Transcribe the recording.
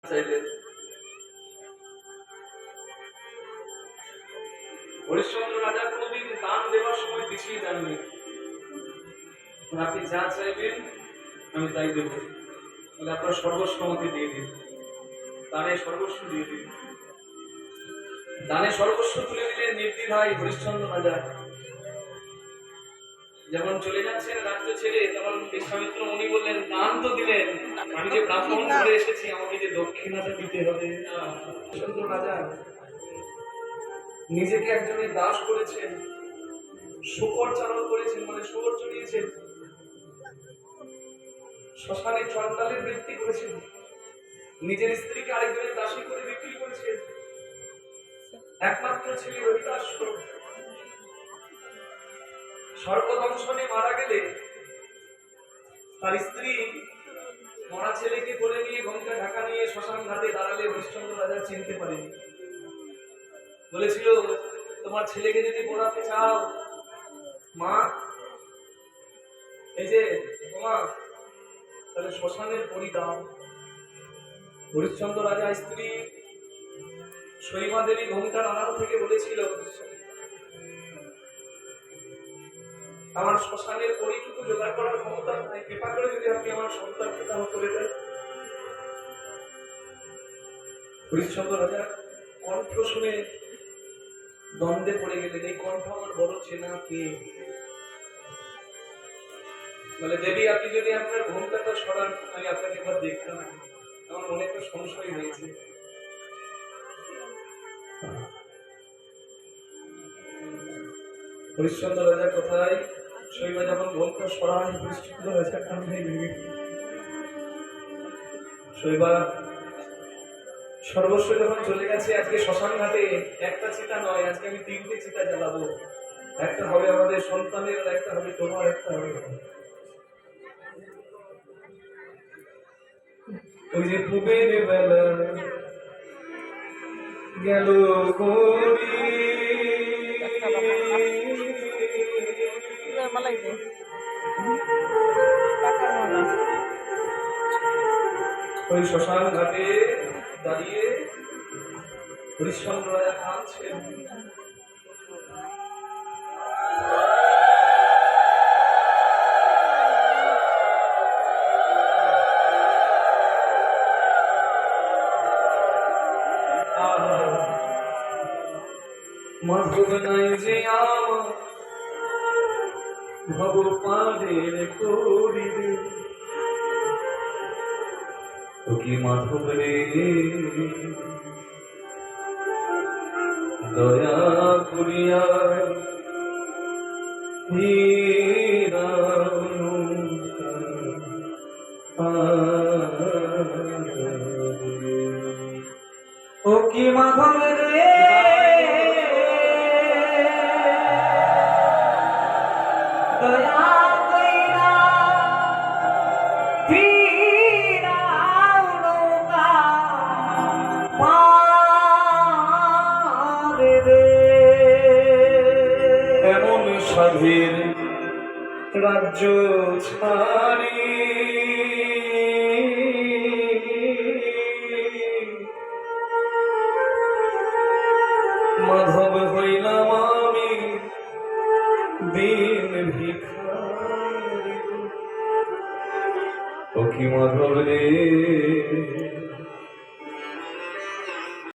চাইলেন। হরিশ্চন্দ্র রাজা কোনদিন দান দেওয়ার সময় পিছিয়ে যাননি। আপনি যা চাইবেন আমি তাই দেব, তাহলে আপনার সর্বস্ব আমাকে দিয়ে দিন, দানে সর্বস্ব দিয়ে দিন। দানে সর্বস্ব তুলে দিলেন নির্দ্বিধায় হরিশ্চন্দ্র রাজা। যখন চলে যাচ্ছেন রাজ্য ছেড়ে, তখন বিশ্বামিত্র মুনি বললেন, দান তো দিলেন, আমি যে ব্রাহ্মণ করে এসেছি, আমাকে যে দক্ষিণাটা দিতে হবে। হরিশ্চন্দ্র রাজা নিজেকে একজনের দাস করেছেন, শুকর চারণ করেছেন, মানে শুকর চড়িয়েছেন, শ্মশানে চন্ডালের বৃত্তি করেছেন, নিজের স্ত্রীকে আরেকজনের দাসী করে বিক্রি করেছেন। একমাত্র ছেলে রহিতাশ্ব সর্বদংশনে মারা গেলে তার স্ত্রী মরা ছেলেকে বলে নিয়ে ঘোমটা ঢাকা নিয়ে শ্মশান ঘাটে দাঁড়ালে হরিশ্চন্দ্র রাজা চিনতে পারেনি। বলেছিল, তোমার ছেলেকে যদি পোড়াতে চাও মা, এই যে তোমা, তাহলে শ্মশানের পরি দাও। হরিশ্চন্দ্র রাজা স্ত্রী শৈবা দেবী ঘোমটার আড়াল থেকে বলেছিল, আমার শ্মশানের পরিটুকু জোগাড় করার ক্ষমতা নাই, কৃপা করে যদি আপনি আমার সন্তানকে দাহ করে দেন। হরিশ্চন্দ্র রাজা কণ্ঠ শুনে দ্বন্দ্বে পড়ে গেলেন, এই কণ্ঠ আমার বড় চেনা কে? বলে, দেবী আপনি যদি আপনার ঘোমটাটা সরান আমি আপনাকে একবার দেখতাম, আমার মনে একটা সংশয় হয়েছে। হরিশ্চন্দ্র রাজার কথায় শৈবা যখন ঘোমটা সরায়, হরিশ্চন্দ্র রাজা কান্নায় ভেঙে শৈবা সর্বস্ব যখন চলে গেছে, আজকে শ্মশান ঘাটে একটা চিতা নয়, আজকে আমি 3টে চিতা জ্বালাবো। একটা হবে আমাদের সন্তানের, একটা হবে তোমার, একটা হবে ওই যে পুবের বেলা গেল ওই শ্মশান ঘাটে দাঁড়িয়ে হরিশ্চন্দ্র রাজা কাঁদছেন। মাধব নাই যে আমার ভব পারের করিবে, ও কি মাধব রে দয়া করিয়া ও কি মাধব রে দয়া কইরা ফিরাও নৌকা পারে রে। এমন সাধের রাজ্য ছাড়ি মাধব হইলাম আমি দিন ভিখারি। ও কি মাধব রে